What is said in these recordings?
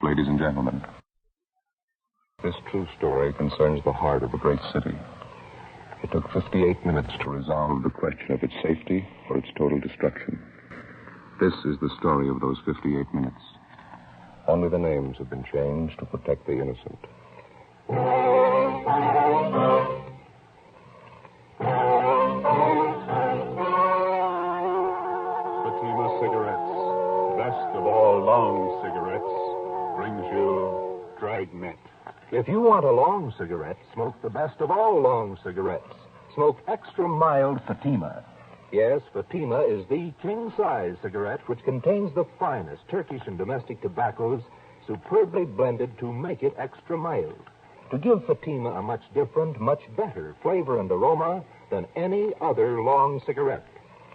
Ladies and gentlemen, this true story concerns the heart of a great city. It took 58 minutes to resolve the question of its safety or its total destruction. This is the story of those 58 minutes. Only the names have been changed to protect the innocent. Fatima Cigarettes, best of all long cigarettes, brings you Dragnet. If you want a long cigarette, smoke the best of all long cigarettes. Smoke extra mild Fatima. Yes, Fatima is the king-size cigarette which contains the finest Turkish and domestic tobaccos superbly blended to make it extra mild. To give Fatima a much different, much better flavor and aroma than any other long cigarette.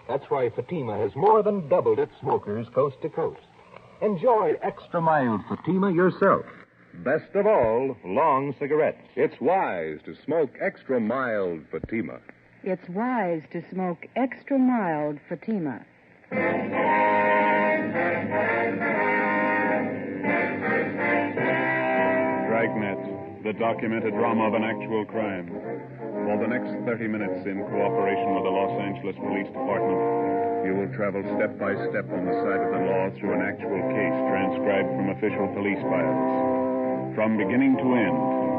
That's why Fatima has more than doubled its smokers coast to coast. Enjoy extra mild Fatima yourself. Best of all, long cigarettes. It's wise to smoke extra mild Fatima. It's wise to smoke extra mild Fatima. Dragnet, the documented drama of an actual crime. For the next 30 minutes, in cooperation with the Los Angeles Police Department, you will travel step by step on the side of the law through an actual case transcribed from official police files. From beginning to end,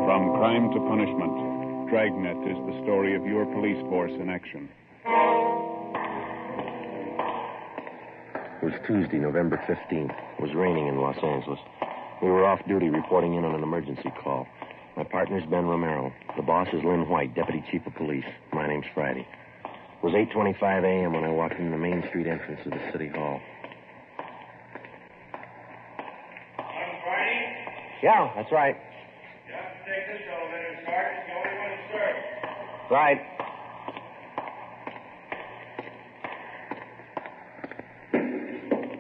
from crime to punishment, Dragnet is the story of your police force in action. It was Tuesday, November 15th. It was raining in Los Angeles. We were off duty reporting in on an emergency call. My partner's Ben Romero. The boss is Lynn White, Deputy Chief of Police. My name's Friday. It was 8:25 a.m. when I walked in the Main Street entrance of the City Hall. Yeah, that's right. You have to take this elevator, Sergeant. It's the only one to serve. Right.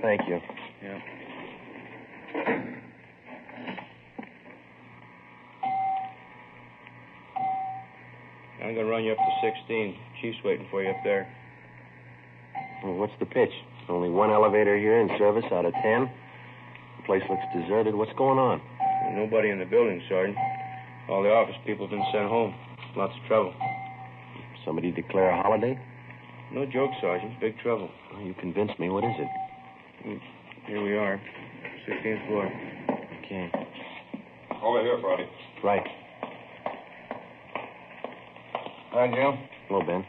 Thank you. Yeah. I'm going to run you up to 16. Chief's waiting for you up there. Well, what's the pitch? Only one elevator here in service out of 10? The place looks deserted. What's going on? There's nobody in the building, Sergeant. All the office people have been sent home. Lots of trouble. Somebody declare a holiday? No joke, Sergeant. Big trouble. Well, you convinced me. What is it? Here we are. 16th floor. Okay. Over here, Friday. Right. Hi, Jim. Hello, Ben.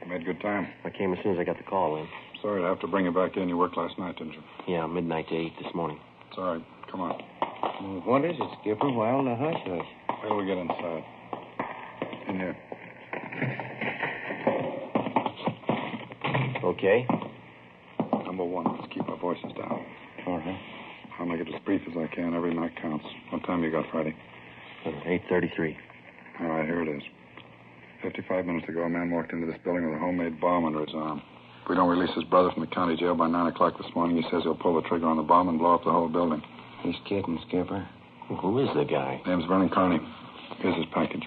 You made good time. I came as soon as I got the call in. Sorry to have to bring you back in. You worked last night, didn't you? Yeah, midnight to 8 this morning. It's all right. Come on. What is it, Skipper? Why all the hush-hush? Wait till we get inside. In here. Okay. Number one, let's keep our voices down. All right. I'll make it as brief as I can. Every night counts. What time you got, Friday? 8:33. All right, here it is. 55 minutes ago, a man walked into this building with a homemade bomb under his arm. If we don't release his brother from the county jail by 9 o'clock this morning, he says he'll pull the trigger on the bomb and blow up the whole building. He's kidding, Skipper. Who is the guy? Name's Vernon Carney. Here's his package.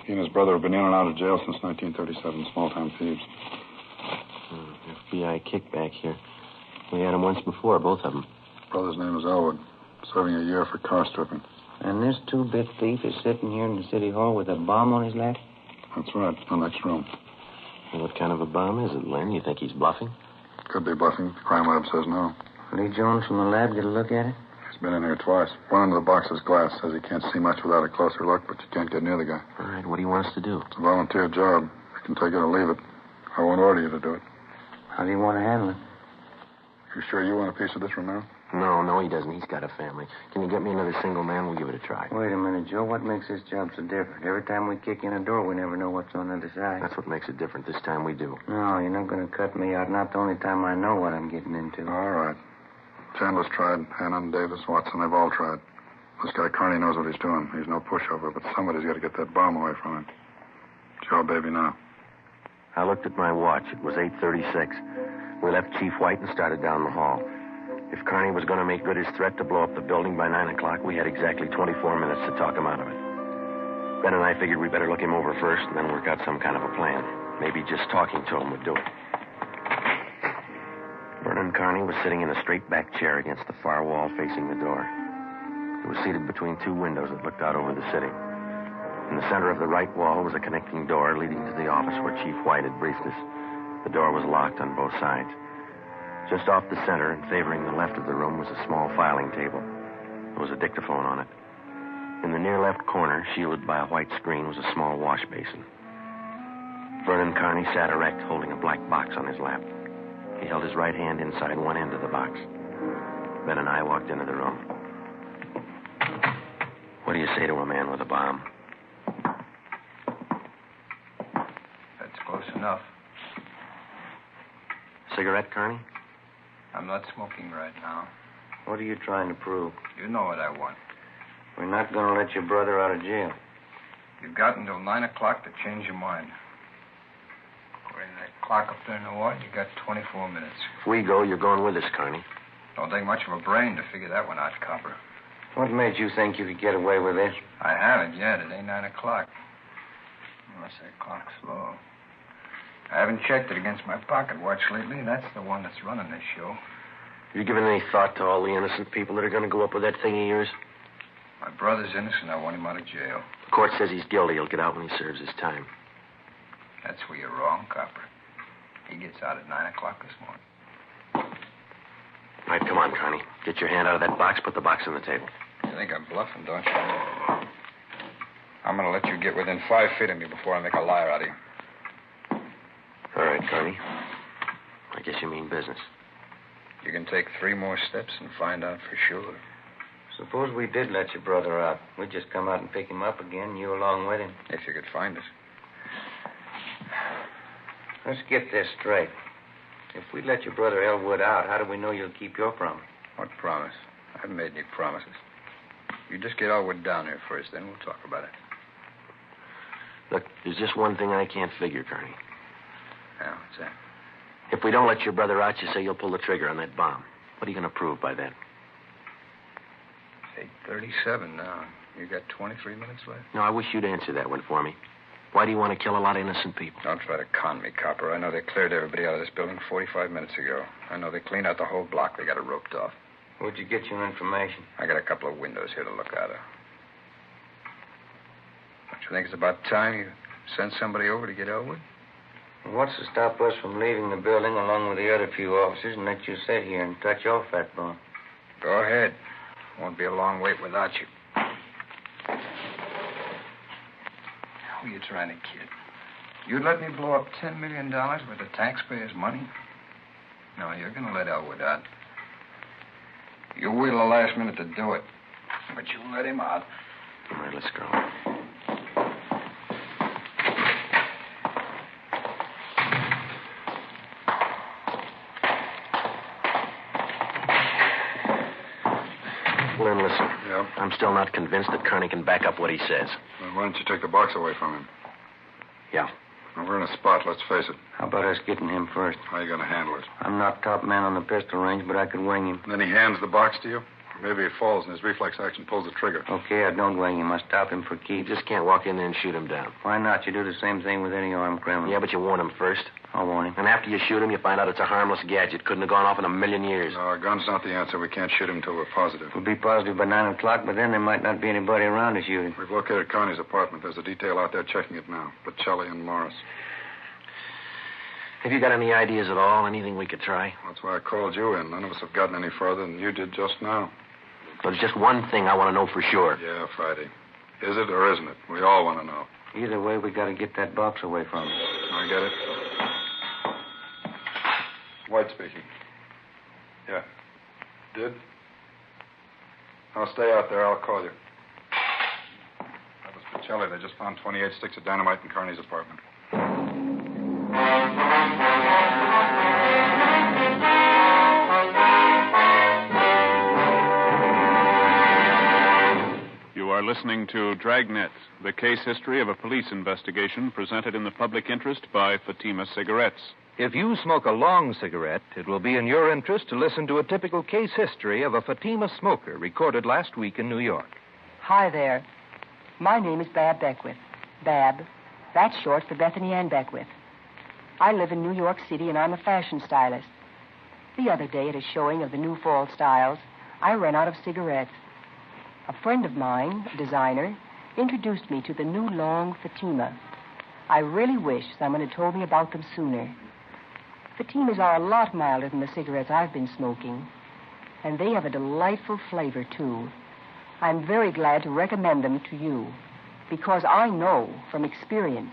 He and his brother have been in and out of jail since 1937, small-time thieves. FBI kickback here. We had him once before, both of them. Brother's name is Elwood, serving a year for car stripping. And this two-bit thief is sitting here in the city hall with a bomb on his lap? That's right, in the next room. And what kind of a bomb is it, Lynn? You think he's bluffing? Could be bluffing. The crime lab says no. Lee Jones from the lab get a look at it? He's been in here twice. One under the box is glass. Says he can't see much without a closer look, but you can't get near the guy. All right, what do you want us to do? It's a volunteer job. You can take it or leave it. I won't order you to do it. How do you want to handle it? You sure you want a piece of this, Romero? No, he doesn't. He's got a family. Can you get me another single man? We'll give it a try. Wait a minute, Joe. What makes this job so different? Every time we kick in a door, we never know what's on the other side. That's what makes it different. This time we do. No, you're not going to cut me out. Not the only time I know what I'm getting into. All right. Chandler's tried. Hannon, Davis, Watson, they've all tried. This guy Carney knows what he's doing. He's no pushover, but somebody's got to get that bomb away from him. It's your baby now. I looked at my watch. It was 8:36. We left Chief White and started down the hall. If Carney was going to make good his threat to blow up the building by 9 o'clock, we had exactly 24 minutes to talk him out of it. Ben and I figured we better look him over first and then work out some kind of a plan. Maybe just talking to him would do it. Vernon Carney was sitting in a straight-back chair against the far wall facing the door. It was seated between two windows that looked out over the city. In the center of the right wall was a connecting door leading to the office where Chief White had briefed us. The door was locked on both sides. Just off the center and favoring the left of the room was a small filing table. There was a dictaphone on it. In the near left corner, shielded by a white screen, was a small wash basin. Vernon Carney sat erect, holding a black box on his lap. He held his right hand inside one end of the box. Ben and I walked into the room. What do you say to a man with a bomb? That's close enough. Cigarette, Carney? I'm not smoking right now. What are you trying to prove? You know what I want. We're not going to let your brother out of jail. You've got until 9 o'clock to change your mind. According to that clock up there in the wall, you got 24 minutes. If we go, you're going with us, Carney. Don't take much of a brain to figure that one out, Copper. What made you think you could get away with this? I haven't yet. It ain't 9 o'clock. Unless that clock's slow. I haven't checked it against my pocket watch lately. That's the one that's running this show. Have you given any thought to all the innocent people that are going to go up with that thing of yours? My brother's innocent. I want him out of jail. The court says he's guilty. He'll get out when he serves his time. That's where you're wrong, Copper. He gets out at 9 o'clock this morning. All right, come on, Carney. Get your hand out of that box. Put the box on the table. You think I'm bluffing, don't you? I'm going to let you get within 5 feet of me before I make a liar out of you. All right, Carney. I guess you mean business. You can take 3 more steps and find out for sure. Suppose we did let your brother out. We'd just come out and pick him up again, you along with him. If you could find us. Let's get this straight. If we let your brother Elwood out, how do we know you'll keep your promise? What promise? I haven't made any promises. You just get Elwood down here first, then we'll talk about it. Look, there's just one thing I can't figure, Carney. Yeah, what's that? If we don't let your brother out, you say you'll pull the trigger on that bomb. What are you going to prove by then? It's 8:37 now. You got 23 minutes left? No, I wish you'd answer that one for me. Why do you want to kill a lot of innocent people? Don't try to con me, Copper. I know they cleared everybody out of this building 45 minutes ago. I know they cleaned out the whole block. They got it roped off. Where'd you get your information? I got a couple of windows here to look out of. Don't you think it's about time you sent somebody over to get Elwood? What's to stop us from leaving the building along with the other few officers and let you sit here and touch your fat bone? Go ahead. Won't be a long wait without you. Who are you trying to kid? You'd let me blow up $10 million worth of taxpayers' money? No, you're going to let Elwood out. You wait till the last minute to do it. But you let him out. All right, let's go. Lynn, listen. Yeah? I'm still not convinced that Kearney can back up what he says. Well, why don't you take the box away from him? Yeah. Well, we're in a spot, let's face it. How about us getting him first? How are you going to handle it? I'm not top man on the pistol range, but I could wing him. And then he hands the box to you? Maybe he falls and his reflex action pulls the trigger. Okay, I don't wing him. I stop him for You keeps. just can't walk in there and shoot him down. Why not? You do the same thing with any armed criminal. Yeah, but you warn him first. I'll warn him. And after you shoot him, you find out it's a harmless gadget. Couldn't have gone off in a million years. No, a gun's not the answer. We can't shoot him until we're positive. We'll be positive by 9 o'clock, but then there might not be anybody around to shoot him. We've located Connie's apartment. There's a detail out there checking it now. Bocelli and Morris. Have you got any ideas at all? Anything we could try? That's why I called you in. None of us have gotten any further than you did just now. But there's just one thing I want to know for sure. Yeah, Friday. Is it or isn't it? We all want to know. Either way, we got to get that box away from him. I get it. White speaking. Yeah. Did? I'll stay out there. I'll call you. That was Bocelli. They just found 28 sticks of dynamite in Carney's apartment. You are listening to Dragnet, the case history of a police investigation presented in the public interest by Fatima Cigarettes. If you smoke a long cigarette, it will be in your interest to listen to a typical case history of a Fatima smoker recorded last week in New York. Hi there. My name is Bab Beckwith. Bab. That's short for Bethany Ann Beckwith. I live in New York City, and I'm a fashion stylist. The other day, at a showing of the new fall styles, I ran out of cigarettes. A friend of mine, a designer, introduced me to the new long Fatima. I really wish someone had told me about them sooner. Fatimas are a lot milder than the cigarettes I've been smoking, and they have a delightful flavor, too. I'm very glad to recommend them to you, because I know from experience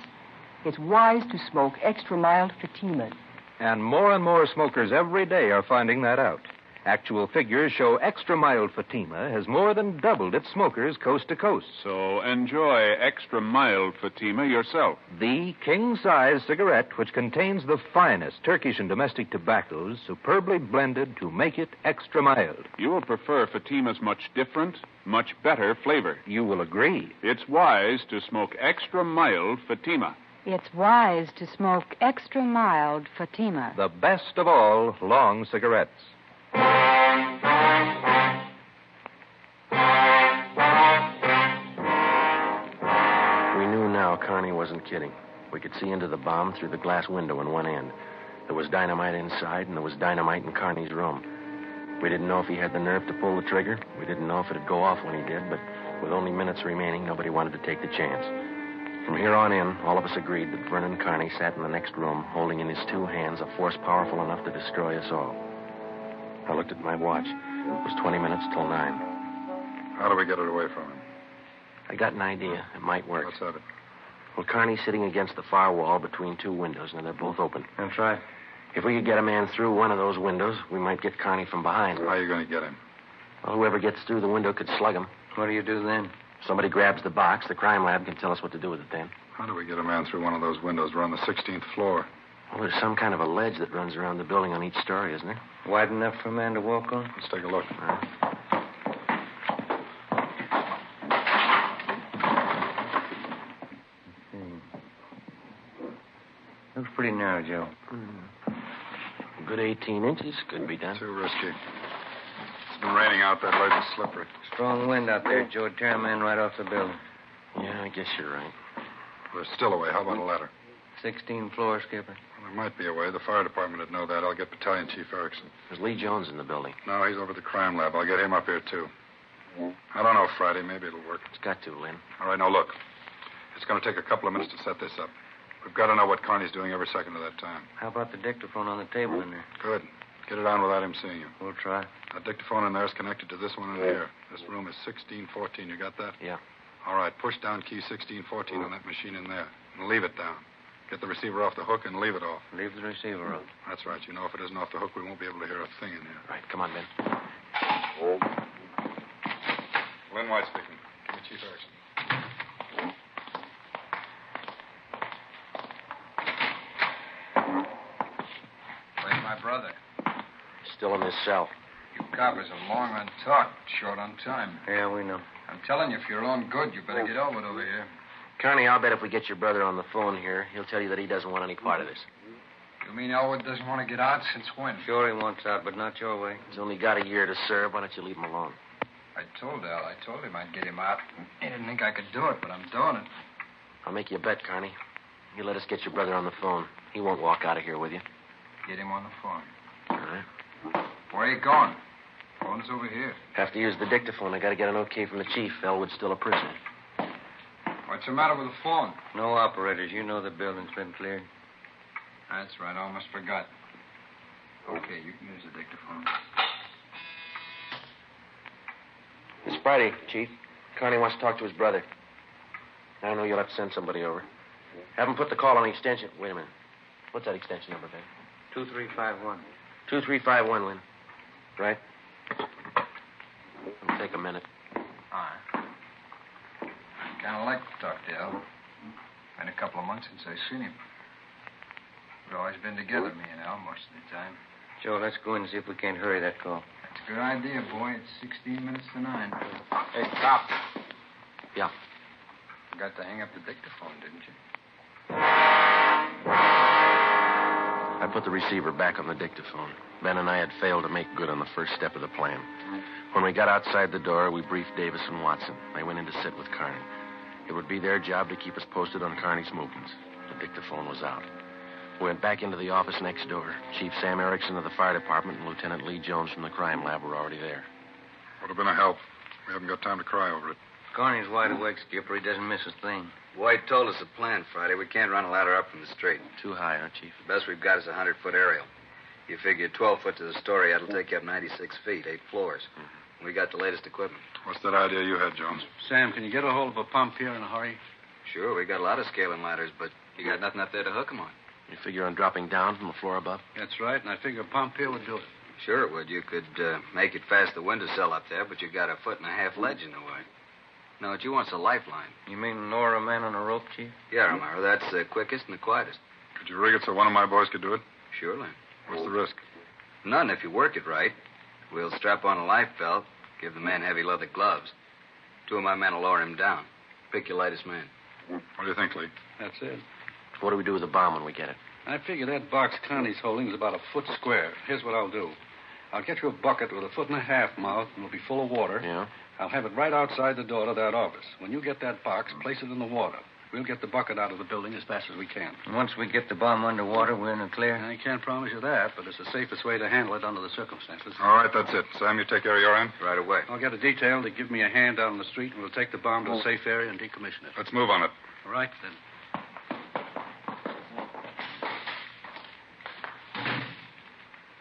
it's wise to smoke extra mild Fatimas. And more smokers every day are finding that out. Actual figures show extra mild Fatima has more than doubled its smokers coast to coast. So enjoy extra mild Fatima yourself. The king-size cigarette, which contains the finest Turkish and domestic tobaccos, superbly blended to make it extra mild. You will prefer Fatima's much different, much better flavor. You will agree. It's wise to smoke extra mild Fatima. It's wise to smoke extra mild Fatima. The best of all long cigarettes. We knew now Carney wasn't kidding. We could see into the bomb through the glass window in one end. There was dynamite inside, and there was dynamite in Carney's room. We didn't know if he had the nerve to pull the trigger. We didn't know if it'd go off when he did, but with only minutes remaining, nobody wanted to take the chance. From here on in, all of us agreed that Vernon Carney sat in the next room, holding in his two hands a force powerful enough to destroy us all. I looked at my watch. It was 20 minutes till 9. How do we get it away from him? I got an idea. It might work. What's that? Well, Carney's sitting against the far wall between two windows, and they're both open. That's right. If we could get a man through one of those windows, we might get Carney from behind. How are you going to get him? Well, whoever gets through the window could slug him. What do you do then? Somebody grabs the box. The crime lab can tell us what to do with it then. How do we get a man through one of those windows? We're on the 16th floor. Well, there's some kind of a ledge that runs around the building on each story, isn't there? Wide enough for a man to walk on? Let's take a look. Looks pretty narrow, Joe. A good 18 inches could be done. Too risky. It's been raining out. That ledge is slippery. Strong wind out there, Joe. It'd tear a man right off the building. Yeah, I guess you're right. There's still a way. How about a ladder? 16th floor, Skipper. Well, there might be a way. The fire department would know that. I'll get Battalion Chief Erickson. There's Lee Jones in the building. No, he's over at the crime lab. I'll get him up here, too. I don't know, Friday. Maybe it'll work. It's got to, Lynn. All right, now look. It's going to take a couple of minutes to set this up. We've got to know what Carney's doing every second of that time. How about the dictaphone on the table in there? Good. Get it on without him seeing you. We'll try. That dictaphone in there is connected to this one in here. This room is 1614. You got that? Yeah. All right, push down key 1614 on that machine in there. And leave it down. Get the receiver off the hook and leave it off. Leave the receiver off. That's right. You know, if it isn't off the hook, we won't be able to hear a thing in here. Right, come on, Ben. Lynn White speaking. Give me Chief Erickson. Where's my brother? Still in his cell. You coppers are long on talk, short on time. Yeah, we know. I'm telling you, if you're on good, you better get over it over here. Carney, I'll bet if we get your brother on the phone here, he'll tell you that he doesn't want any part of this. You mean Elwood doesn't want to get out? Since when? Sure he wants out, but not your way. He's only got a year to serve. Why don't you leave him alone? I told him I'd get him out. He didn't think I could do it, but I'm doing it. I'll make you a bet, Carney. You let us get your brother on the phone. He won't walk out of here with you. Get him on the phone. All right. Where are you going? Phone's over here. Have to use the dictaphone. I got to get an okay from the chief. Elwood's still a prisoner. What's the matter with the phone? No operators. You know the building's been cleared. That's right. I almost forgot. Okay, you can use the dictaphone. It's Friday, Chief. Carney wants to talk to his brother. I know you'll have to send somebody over. Have him put the call on the extension. Wait a minute. What's that extension number, babe? 2351. 2351, Lynn. Right? It'll take a minute. All right. Kind of like to talk to El. Been a couple of months since I've seen him. We've always been together, me and Al, most of the time. Joe, let's go in and see if we can't hurry that call. That's a good idea, boy. It's 16 minutes to 9. Hey, stop. Yeah. Forgot to hang up the dictaphone, didn't you? I put the receiver back on the dictaphone. Ben and I had failed to make good on the first step of the plan. When we got outside the door, we briefed Davis and Watson. They went in to sit with Carney. It would be their job to keep us posted on Carney's movements. The dictaphone was out. We went back into the office next door. Chief Sam Erickson of the fire department and Lieutenant Lee Jones from the crime lab were already there. Would have been a help. We haven't got time to cry over it. Carney's wide awake, Skipper. He doesn't miss a thing. White told us the plan Friday. We can't run a ladder up from the street. Too high, huh, Chief? The best we've got is a 100-foot aerial. You figure 12 foot to the story, that'll take you up 96 feet, 8 floors. We got the latest equipment. What's that idea you had, Jones? Sam, can you get a hold of a pump here in a hurry? Sure, we got a lot of scaling ladders, but you got nothing up there to hook them on. You figure on dropping down from the floor above? That's right, and I figure a pump here would do it. Sure it would. You could make it past the windowsill up there, but you got a 1.5 foot ledge in the way. No, what you want's a lifeline. You mean lower a man on a rope, Chief? Yeah, Romero. That's the quickest and the quietest. Could you rig it so one of my boys could do it? Surely. What's the risk? None if you work it right. We'll strap on a life belt, give the man heavy leather gloves. 2 of my men will lower him down. Pick your lightest man. What do you think, Lee? That's it. What do we do with the bomb when we get it? I figure that box Connie's holding is about a foot square. Here's what I'll do. I'll get you a bucket with a 1.5 foot mouth, and it'll be full of water. Yeah? I'll have it right outside the door to that office. When you get that box, place it in the water. We'll get the bucket out of the building as fast as we can. And once we get the bomb underwater, we're in the clear? I can't promise you that, but it's the safest way to handle it under the circumstances. All right, that's it. Sam, you take care of your end? Right away. I'll get a detail to give me a hand out on the street, and we'll take the bomb to a safe area and decommission it. Let's move on it. All right, then.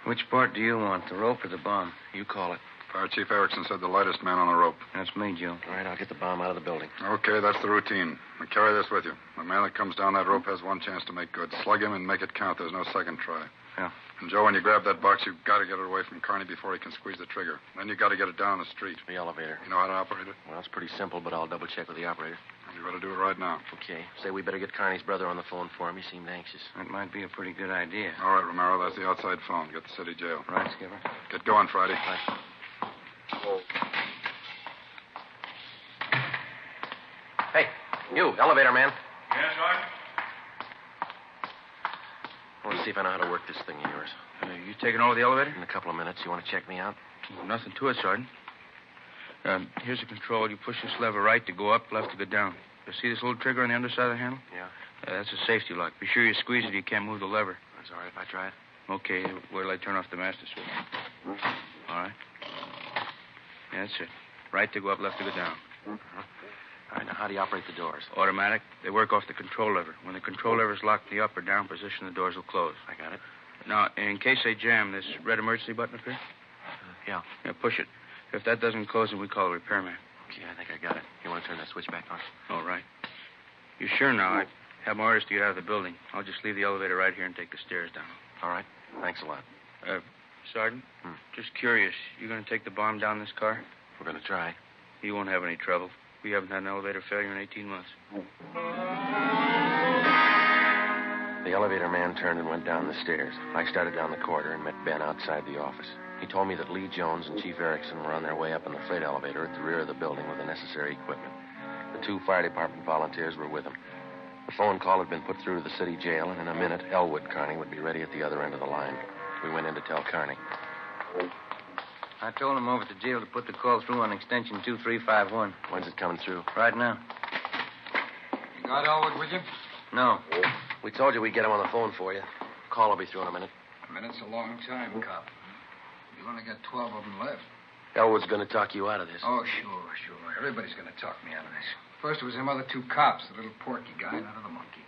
Which part do you want, the rope or the bomb? You call it. Fire Chief Erickson said the lightest man on the rope. That's me, Joe. All right, I'll get the bomb out of the building. Okay, that's the routine. Now carry this with you. The man that comes down that rope has one chance to make good. Slug him and make it count. There's no second try. Yeah. And, Joe, when you grab that box, you've got to get it away from Carney before he can squeeze the trigger. Then you've got to get it down the street. The elevator. You know how to operate it? Well, it's pretty simple, but I'll double-check with the operator. You better do it right now. Okay. Say we better get Carney's brother on the phone for him. He seemed anxious. That might be a pretty good idea. All right, Romero, that's the outside phone. Get the city jail. Right, Skipper. Get going, Friday. Right. Hey, you, elevator man. Yes, Sergeant? I want to see if I know how to work this thing of yours. You taking over the elevator? In a couple of minutes. You want to check me out? Nothing to it, Sergeant. Here's the control. You push this lever right to go up, left to go down. You see this little trigger on the underside of the handle? Yeah. That's a safety lock. Be sure you squeeze it. You can't move the lever. That's all right if I try it. Okay, wait till I turn off the master switch. All right. Yeah, that's it. Right to go up, left to go down. Uh-huh. All right, now how do you operate the doors? Automatic. They work off the control lever. When the control lever is locked in the up or down position, the doors will close. I got it. Now, in case they jam, this red emergency button up here? Yeah. Yeah, push it. If that doesn't close, then we call a repairman. Okay, I think I got it. You want to turn that switch back on? All right. You sure now? I have my orders to get out of the building. I'll just leave the elevator right here and take the stairs down. All right. Thanks a lot. Sergeant, just curious. You going to take the bomb down this car? We're going to try. You won't have any trouble. We haven't had an elevator failure in 18 months. The elevator man turned and went down the stairs. I started down the corridor and met Ben outside the office. He told me that Lee Jones and Chief Erickson were on their way up in the freight elevator at the rear of the building with the necessary equipment. The 2 fire department volunteers were with them. The phone call had been put through to the city jail, and in a minute, Elwood Carney would be ready at the other end of the line. We went in to tell Carney. I told him over at the jail to put the call through on extension 2351. When's it coming through? Right now. You got Elwood with you? No. We told you we'd get him on the phone for you. Call will be through in a minute. A minute's a long time, cop. You've only got 12 of them left. Elwood's going to talk you out of this. Oh, sure. Everybody's going to talk me out of this. First it was them other 2 cops, the little porky guy and that other monkey.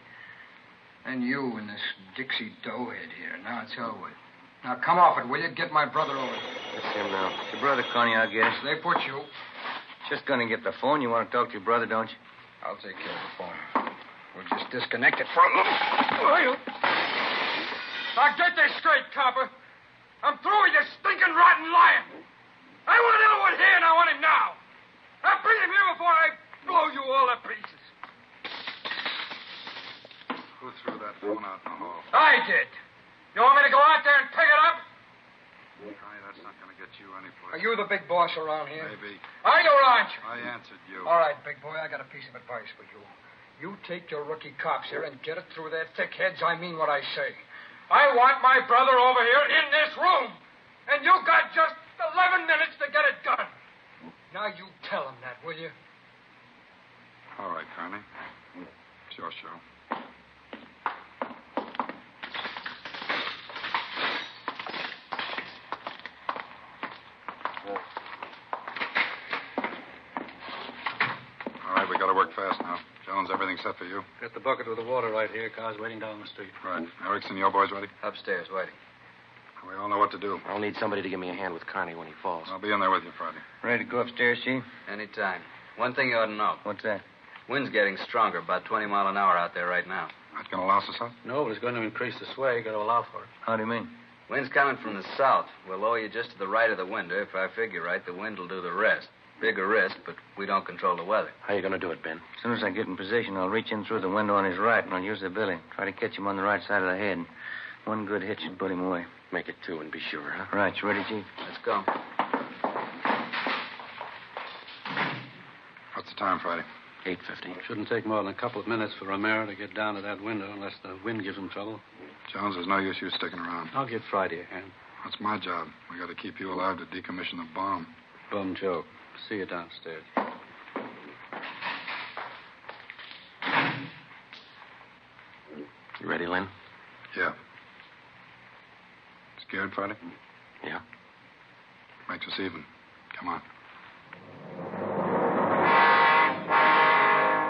And you and this Dixie doughhead here. Now it's Elwood. Now come off it, will you? Get my brother over here. That's him now. Your brother, Connie, I guess. They put you. Just going to get the phone. You want to talk to your brother, don't you? I'll take care of the phone. We'll just disconnect it for a little. Now get this straight, copper. I'm through with your stinking rotten lying. I want Elwood here and I want him now. Now bring him here before I blow you all to pieces. Who threw that phone out in the hall? I did. You want me to go out there and pick it up? Connie, that's not going to get you anyplace. Are you the big boss around here? Maybe. Are you, aren't you? I answered you. All right, big boy, I got a piece of advice for you. You take your rookie cops here and get it through their thick heads. I mean what I say. I want my brother over here in this room. And you got just 11 minutes to get it done. Now you tell him that, will you? All right, Connie. It's your show. we got to work fast now. Jones, everything set for you? Got the bucket with the water right here. Car's waiting down the street. Right. Erickson, your boys ready? Upstairs, waiting. We all know what to do. I'll need somebody to give me a hand with Carney when he falls. I'll be in there with you Friday. Ready to go upstairs, Chief? Anytime. One thing you ought to know. What's that? Wind's getting stronger, about 20 mile an hour out there right now. That's going to louse us up? No, but it's going to increase the sway. Got to allow for it. How do you mean? Wind's coming from the south. We'll lower you just to the right of the window. If I figure right, the wind will do the rest. Bigger risk, but we don't control the weather. How you going to do it, Ben? As soon as I get in position, I'll reach in through the window on his right, and I'll use the billy. Try to catch him on the right side of the head. One good hit should put him away. Make it 2 and be sure, huh? Right. You ready, Chief? Let's go. What's the time, Friday? 8:50. Shouldn't take more than a couple of minutes for Romero to get down to that window unless the wind gives him trouble. Jones, there's no use you sticking around. I'll give Friday a hand. That's my job. We got to keep you alive to decommission the bomb. Bum joke. See you downstairs. You ready, Lynn? Yeah. Scared, Friday? Yeah. Makes us even. Come on.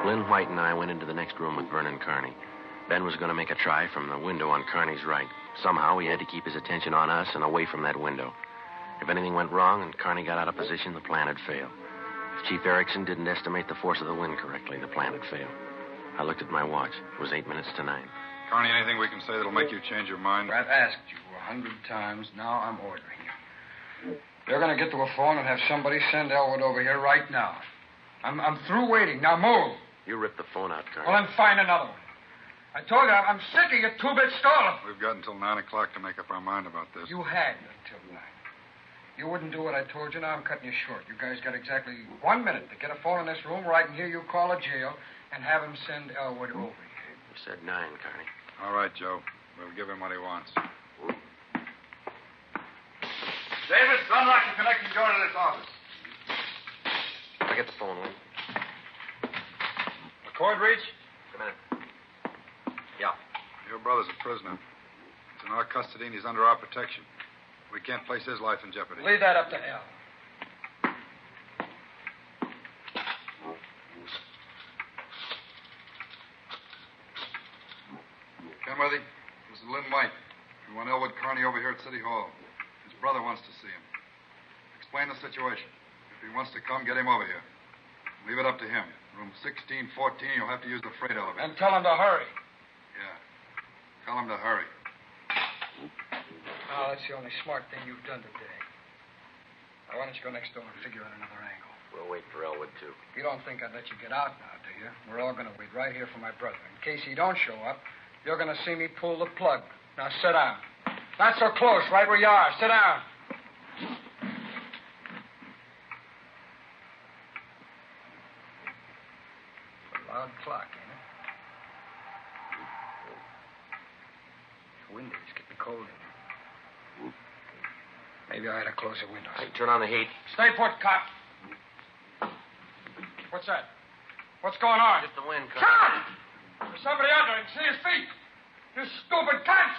Lynn White and I went into the next room with Vernon Carney. Ben was going to make a try from the window on Carney's right. Somehow he had to keep his attention on us and away from that window. If anything went wrong and Carney got out of position, the plan had failed. If Chief Erickson didn't estimate the force of the wind correctly, the plan had failed. I looked at my watch. It was 8 minutes to 9. Carney, anything we can say that'll make you change your mind? I've asked you 100 times. Now I'm ordering you. You're going to get to a phone and have somebody send Elwood over here right now. I'm through waiting. Now move. You ripped the phone out, Carney. Well, then find another one. I told you, I'm sick of your two-bit stalling. We've got until 9 o'clock to make up our mind about this. You had until 9. You wouldn't do what I told you. Now I'm cutting you short. You guys got exactly 1 minute to get a phone in this room where I can hear you call a jail and have him send Elwood over here. You said 9, Carney. All right, Joe. We'll give him what he wants. Davis, unlock the connecting door to this office. I get the phone, Lynn. McCord reach? Come in. Yeah. Your brother's a prisoner. He's in our custody and he's under our protection. We can't place his life in jeopardy. Leave that up to Al. Kenworthy, this is Lynn White. We want Elwood Carney over here at City Hall. His brother wants to see him. Explain the situation. If he wants to come, get him over here. Leave it up to him. Room 1614, you'll have to use the freight elevator. And tell him to hurry. Yeah. Tell him to hurry. Oh, that's the only smart thing you've done today. Now, why don't you go next door and figure out another angle? We'll wait for Elwood, too. You don't think I'd let you get out now, do you? We're all going to wait right here for my brother. In case he don't show up, you're going to see me pull the plug. Now, sit down. Not so close, right where you are. Sit down. It's a loud clock, ain't it? The wind is getting cold in here. Maybe I ought to close the windows. Hey, turn on the heat. Stay put, cop. What's that? What's going on? Just the wind, Shut up! There's somebody out there. I can see his feet. You stupid cunts!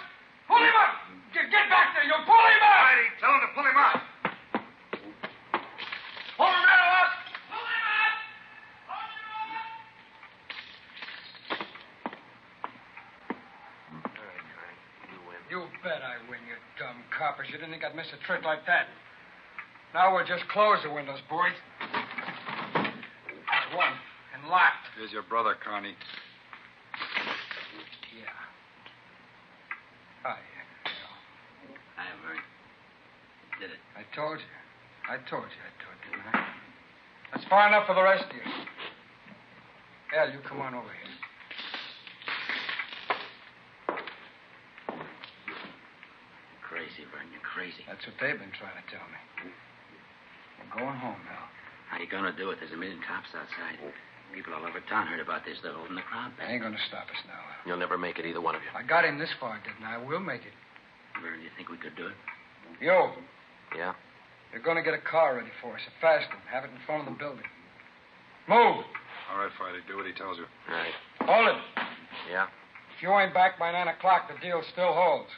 Pull him up! Get back there! You'll pull him up! Righty, tell him to pull him out. Pull him up! Pull him up! Pull him up! All right, Carney. You win. You bet I win, you dumb coppers. You didn't think I'd miss a trick like that. Now we'll just close the windows, boys. There's one. And locked. Here's your brother, Carney. Yeah. Hi. Hi, Vern. Did it. I told you. Didn't I? That's far enough for the rest of you. Al, you come on over here. Crazy, Vern. You're crazy. That's what they've been trying to tell me. We're going home, Al. How you gonna do it? There's a million cops outside. People all over town heard about this. They're holding the crowd back. They ain't gonna stop us now, Al. You'll never make it, either one of you. I got him this far, didn't I? We'll make it. Vern, do you think we could do it? You, Yeah? you're gonna get a car ready for us, a fast one. Have it in front of the building. Move! All right, Friday. Do what he tells you. All right. Hold it. Yeah? If you ain't back by 9 o'clock, the deal still holds.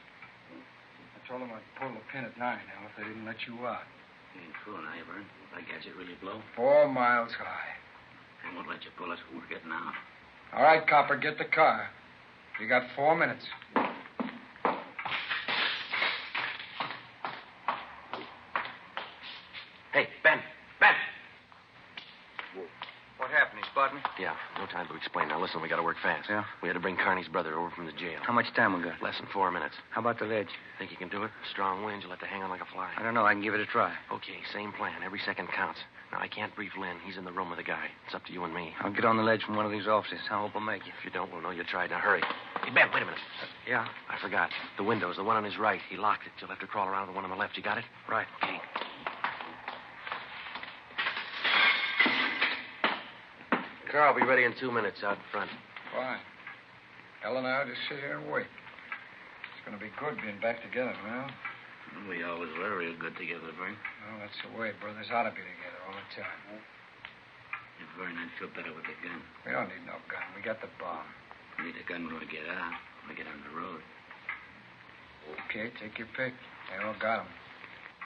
I told them I'd pull the pin at 9, Al, if they didn't let you out. You ain't fooling, are you, Vern? If I catch it really blow, 4 miles high. they won't let you bullet. We're getting out. All right, copper, get the car. You got 4 minutes. Hey, Ben. Ben! What happened? He spot me? Yeah, no time to explain. Now, listen, we got to work fast. Yeah? We had to bring Carney's brother over from the jail. How much time we got? Less than 4 minutes. How about the ledge? Think you can do it? Strong wind, you'll have to hang on like a fly. I don't know. I can give it a try. Okay, same plan. Every second counts. Now, I can't brief Lynn. He's in the room with the guy. It's up to you and me. I'll get on the ledge from one of these offices. I hope I'll make you. If you don't, we'll know you tried. Now, hurry. Hey, Ben, wait a minute. Yeah? I forgot. The window's the one on his right. He locked it. You'll have to crawl around to the one on the left. You got it? Right. Okay. Car will be ready in 2 minutes out in front. Fine. Ellen and I'll just sit here and wait. It's going to be good being back together, well. We always were real good together, Vern. Well, that's the way. Brothers ought to be together all the time. If Vern, I'd feel better with a gun. We don't need no gun. We got the bomb. We need a gun when we get out. When we get on the road. Okay, take your pick. They all got 'em.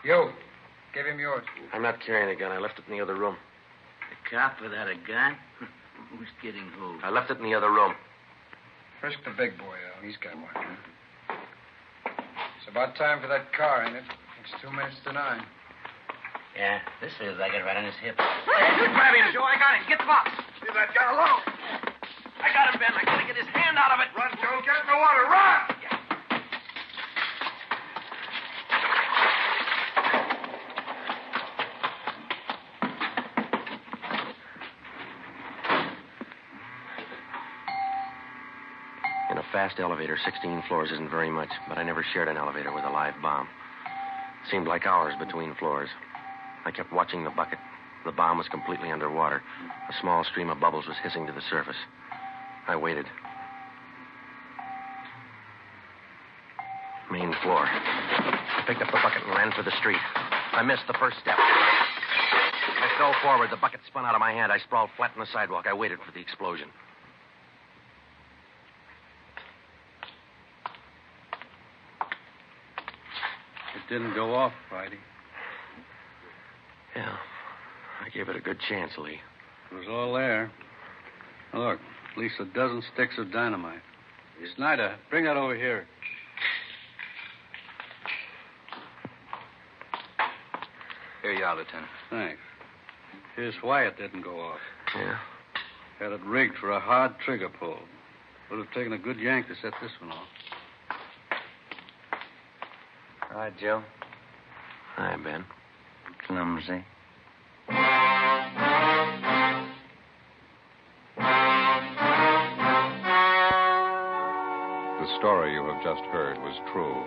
You, give him yours. I'm not carrying a gun. I left it in the other room. A cop without a gun? Who's kidding who? I left it in the other room. Frisk the big boy, Al. He's got one. It's about time for that car, ain't it? It's 2 minutes to 9. Yeah, this feels like it right on his hip. Hey, you grab him, Joe. I got him. Get the box. Leave that guy alone. I got him, Ben. I gotta get his hand out of it. Run, Joe. Get in the water. Run! In a fast elevator, 16 floors isn't very much, but I never shared an elevator with a live bomb. Seemed like hours between floors. I kept watching the bucket. The bomb was completely underwater. A small stream of bubbles was hissing to the surface. I waited. Main floor. I picked up the bucket and ran for the street. I missed the first step. I fell forward. The bucket spun out of my hand. I sprawled flat on the sidewalk. I waited for the explosion. It didn't go off, Friday. Yeah. I gave it a good chance, Lee. It was all there. Now look, at least a dozen sticks of dynamite. Snyder, bring that over here. Here you are, Lieutenant. Thanks. Here's why it didn't go off. Yeah? Had it rigged for a hard trigger pull. Would have taken a good yank to set this one off. All right, Joe. Hi, Ben. Clumsy. The story you have just heard was true.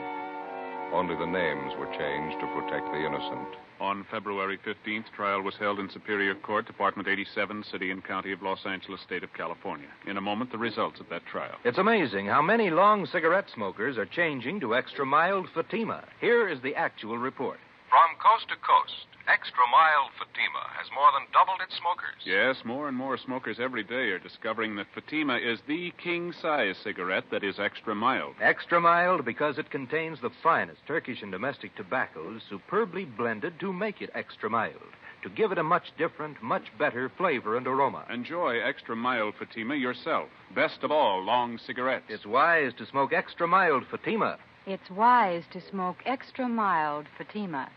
Only the names were changed to protect the innocent. On February 15th, trial was held in Superior Court, Department 87, City and County of Los Angeles, State of California. In a moment, the results of that trial. It's amazing how many long cigarette smokers are changing to extra mild Fatima. Here is the actual report. From coast to coast, extra mild Fatima has more than doubled its smokers. Yes, more and more smokers every day are discovering that Fatima is the king-size cigarette that is extra mild. Extra mild because it contains the finest Turkish and domestic tobaccos superbly blended to make it extra mild, to give it a much different, much better flavor and aroma. Enjoy extra mild Fatima yourself. Best of all, long cigarettes. It's wise to smoke extra mild Fatima. It's wise to smoke extra mild Fatima.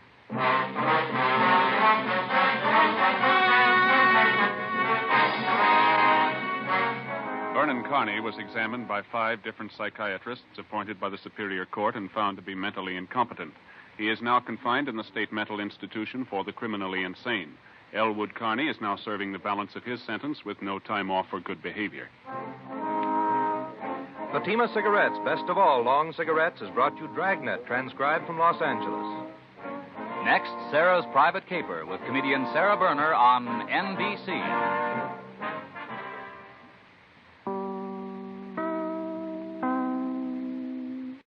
Vernon Carney was examined by 5 different psychiatrists appointed by the Superior Court and found to be mentally incompetent. He is now confined in the State Mental Institution for the Criminally Insane. Elwood Carney is now serving the balance of his sentence with no time off for good behavior. Fatima Cigarettes, best of all long cigarettes, has brought you Dragnet, transcribed from Los Angeles. Next, Sarah's Private Caper with comedian Sarah Berner on NBC.